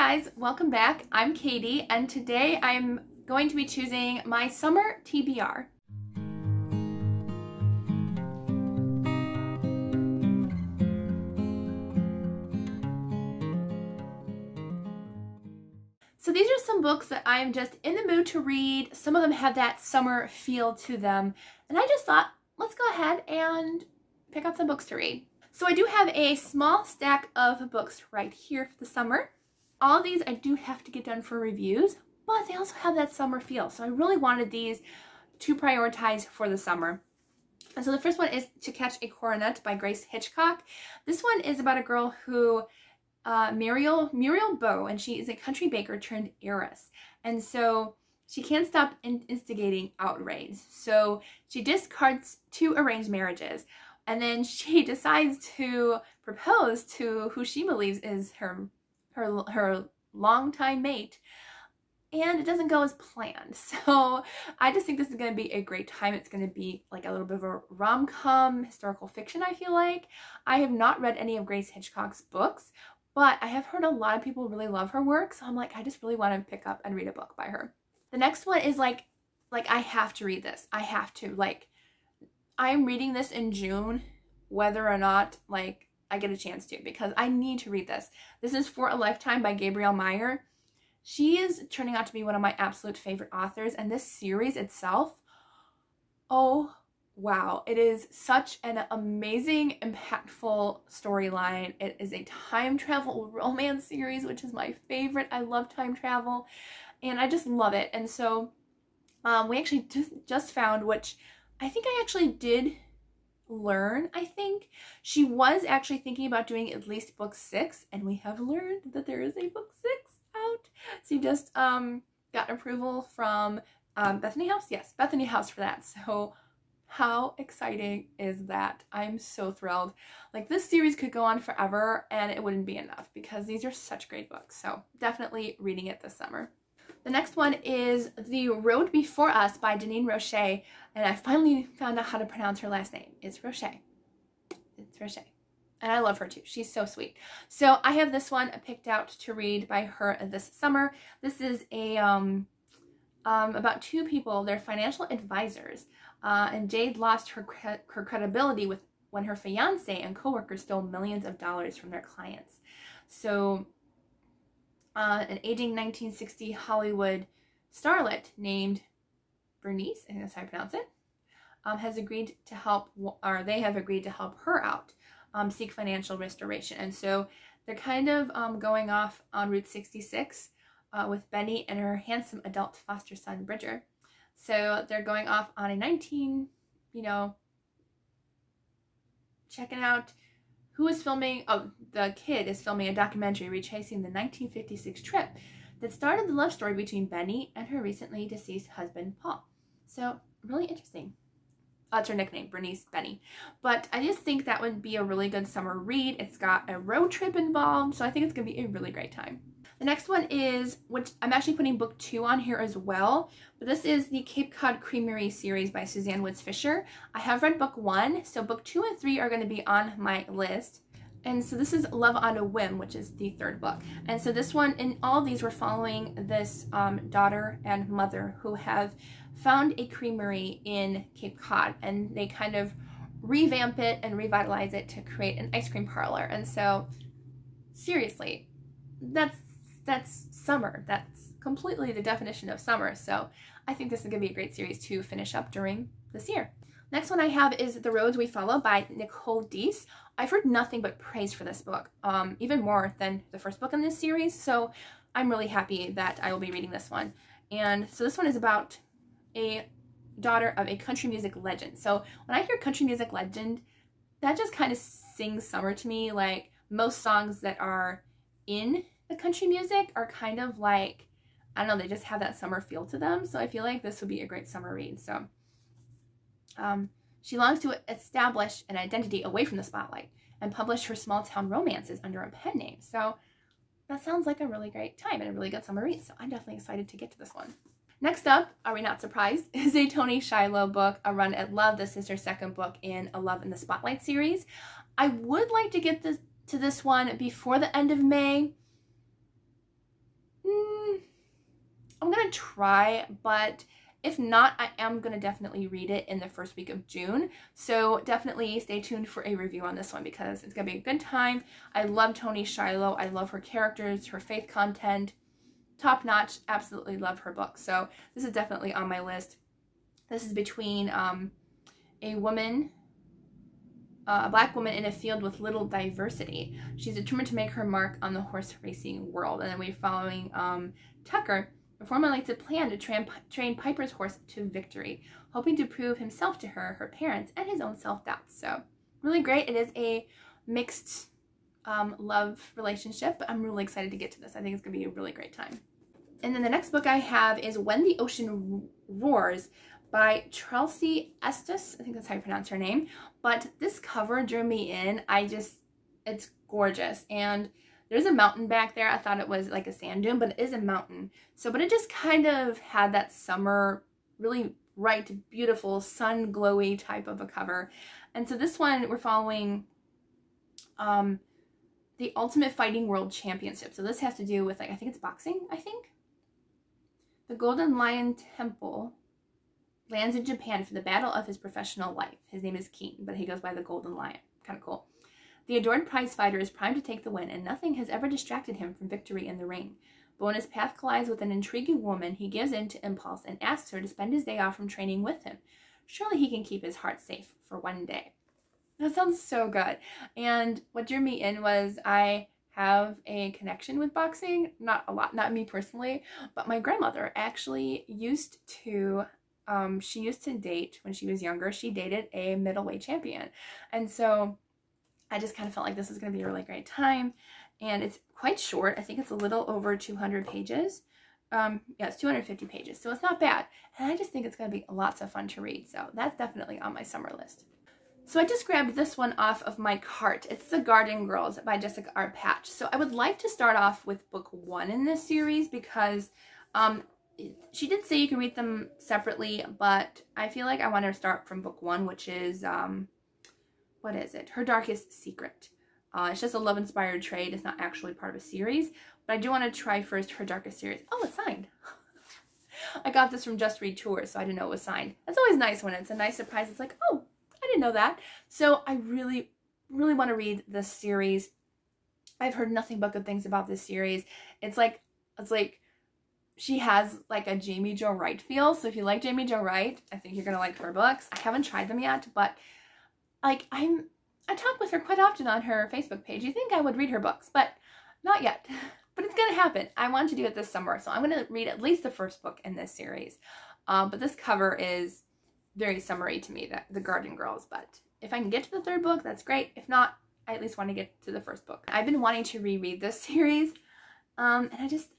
guys, welcome back. I'm Katie, and today I'm going to be choosing my summer TBR. So these are some books that I am just in the mood to read. Some of them have that summer feel to them, and I just thought, let's go ahead and pick out some books to read. So I do have a small stack of books right here for the summer. All of these I do have to get done for reviews, but they also have that summer feel. So I really wanted these to prioritize for the summer. And so the first one is To Catch a Coronet by Grace Hitchcock. This one is about a girl who, Muriel Bow, and she is a country baker turned heiress. And so she can't stop instigating outrage. So she discards 2 arranged marriages. And then she decides to propose to who she believes is her longtime mate, and it doesn't go as planned. So I just think this is going to be a great time. It's going to be like a little bit of a rom-com historical fiction, I feel like. I have not read any of Grace Hitchcock's books, but I have heard a lot of people really love her work, so I'm like, I just really want to pick up and read a book by her. The next one is like I have to read this. I have to. Like, I'm reading this in June, whether or not I get a chance to, because I need to read this. This is For a Lifetime by Gabrielle Meyer. She is turning out to be one of my absolute favorite authors, and this series itself, oh wow, it is such an amazing, impactful storyline. It is a time travel romance series, which is my favorite. I love time travel, and I just love it. And so we actually just found, which I think I actually did learn, I think she was actually thinking about doing at least book 6, and we have learned that there is a book 6 out. She just got approval from Bethany House. Yes, Bethany House for that. So how exciting is that? I'm so thrilled. Like, this series could go on forever and it wouldn't be enough, because these are such great books. So definitely reading it this summer. The next one is The Road Before Us by Deneen Roche, and I finally found out how to pronounce her last name. It's Roche. It's Roche. And I love her too. She's so sweet. So I have this one picked out to read by her this summer. This is a about 2 people. They're financial advisors, and Jade lost her credibility when her fiance and coworkers stole millions of dollars from their clients. So an aging 1960 Hollywood starlet named Bernice, I think that's how I pronounce it, has agreed to help, or they have agreed to help her out, seek financial restoration. And so they're kind of going off on Route 66 with Benny and her handsome adult foster son, Bridger. So they're going off on a checking out who is filming, the kid is filming a documentary retracing the 1956 trip that started the love story between Benny and her recently deceased husband, Paul. So, really interesting. That's her nickname, Bernice Benny. But I just think that would be a really good summer read. It's got a road trip involved, so I think it's going to be a really great time. The next one is, which I'm actually putting book 2 on here as well, but this is the Cape Cod Creamery series by Suzanne Woods Fisher. I have read book 1, so book 2 and 3 are going to be on my list. And so this is Love on a Whim, which is the 3rd book. And so this one, in all of these, we're following this daughter and mother who have found a creamery in Cape Cod, and they kind of revamp it and revitalize it to create an ice cream parlor. And so, seriously, that's summer. That's completely the definition of summer. So I think this is going to be a great series to finish up during this year. Next one I have is The Roads We Follow by Nicole Deese. I've heard nothing but praise for this book, even more than the first book in this series. So I'm really happy that I will be reading this one. And so this one is about a daughter of a country music legend. So when I hear country music legend, that just kind of sings summer to me. Like, most songs that are in the country music are kind of like, I don't know, they just have that summer feel to them. So I feel like this would be a great summer read. So she longs to establish an identity away from the spotlight and publish her small town romances under a pen name. So that sounds like a really great time and a really good summer read. So I'm definitely excited to get to this one. Next up, are we not surprised, is a Toni Shiloh book, A Run at Love. This is her 2nd book in A Love in the Spotlight series. I would like to get to this one before the end of May, going to try, but if not, I am going to definitely read it in the first week of June. So definitely stay tuned for a review on this one because it's going to be a good time. I love Toni Shiloh. I love her characters, her faith content. Top notch. Absolutely love her book. So this is definitely on my list. This is between a woman, a Black woman in a field with little diversity. She's determined to make her mark on the horse racing world. And then we're following Tucker, formulates a plan to train Piper's horse to victory, hoping to prove himself to her, her parents, and his own self-doubts. So really great. It is a mixed love relationship, but I'm really excited to get to this. I think it's going to be a really great time. And then the next book I have is When the Ocean Roars by Chelsea Estes. I think that's how you pronounce her name. But this cover drew me in. It's gorgeous. And there's a mountain back there. I thought it was like a sand dune, but it is a mountain. So, but it just kind of had that summer, really bright, beautiful, sun glowy type of a cover. And so this one, we're following the Ultimate Fighting World Championship. So this has to do with, like, I think it's boxing, I think. The Golden Lion Temple lands in Japan for the battle of his professional life. His name is Keen, but he goes by the Golden Lion. Kind of cool. The adored prize fighter is primed to take the win, and nothing has ever distracted him from victory in the ring. But when his path collides with an intriguing woman, he gives in to impulse and asks her to spend his day off from training with him. Surely he can keep his heart safe for one day. That sounds so good. And what drew me in was I have a connection with boxing. Not a lot, not me personally, but my grandmother actually used to she used to date when she was younger. She dated a middleweight champion. And so I just kind of felt like this was going to be a really great time. And it's quite short. I think it's a little over 200 pages. Yeah, it's 250 pages. So it's not bad. And I just think it's going to be lots of fun to read. So that's definitely on my summer list. So I just grabbed this one off of my cart. It's The Garden Girls by Jessica R. Patch. So I would like to start off with book 1 in this series because she did say you can read them separately, but I feel like I want to start from book 1, which is, what is it? Her Darkest Secret. It's just a love-inspired trade. It's not actually part of a series, but I do want to try first Her Darkest Series. Oh, it's signed. I got this from Just Read Tours, so I didn't know it was signed. It's always nice when it's a nice surprise. It's like, oh, I didn't know that. So I really, really want to read this series. I've heard nothing but good things about this series. It's like she has like a Jamie Jo Wright feel. So if you like Jamie Jo Wright, I think you're going to like her books. I haven't tried them yet, but like I talk with her quite often on her Facebook page. You think I would read her books, but not yet. But it's going to happen. I want to do it this summer. So I'm going to read at least the first book in this series. But this cover is very summery to me, The Garden Girls. But if I can get to the 3rd book, that's great. If not, I at least want to get to the 1st book. I've been wanting to reread this series. And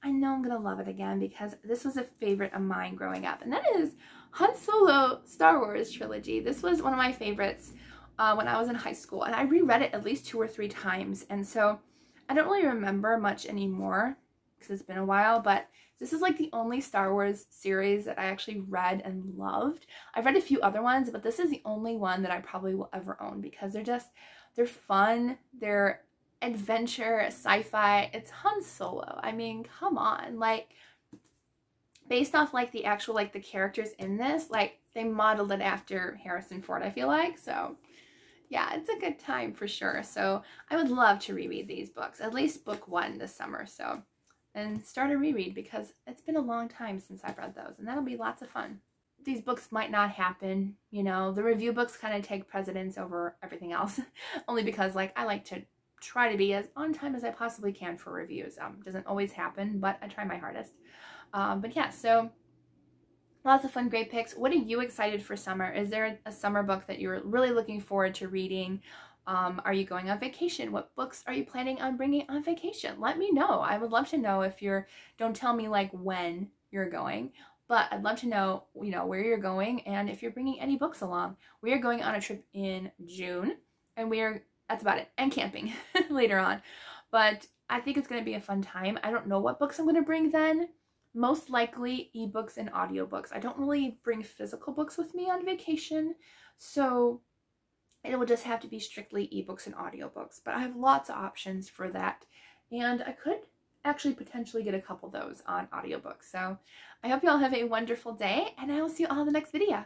I know I'm going to love it again because this was a favorite of mine growing up. And that is Han Solo Star Wars trilogy. This was one of my favorites when I was in high school. And I reread it at least 2 or 3 times. And so I don't really remember much anymore because it's been a while. But this is like the only Star Wars series that I actually read and loved. I've read a few other ones, but this is the only one that I probably will ever own because they're fun. They're adventure, sci-fi. It's Han Solo. I mean, come on. Like, based off like the actual, like the characters in this, like they modeled it after Harrison Ford, I feel like. So yeah, it's a good time for sure. So I would love to reread these books, at least book 1 this summer. So, and start a reread because it's been a long time since I've read those and that'll be lots of fun. These books might not happen, you know, the review books kind of take precedence over everything else only because like I like to try to be as on time as I possibly can for reviews. Doesn't always happen, but I try my hardest. But yeah, so lots of fun, great picks. What are you excited for summer? Is there a summer book that you're really looking forward to reading? Are you going on vacation? What books are you planning on bringing on vacation? Let me know. I would love to know if don't tell me like when you're going, but I'd love to know, you know, where you're going and if you're bringing any books along. We are going on a trip in June and that's about it, and camping later on. But I think it's going to be a fun time. I don't know what books I'm going to bring then. Most likely ebooks and audiobooks. I don't really bring physical books with me on vacation, so it will just have to be strictly ebooks and audiobooks. But I have lots of options for that. And I could actually potentially get a couple of those on audiobooks. So I hope you all have a wonderful day, and I will see you all in the next video.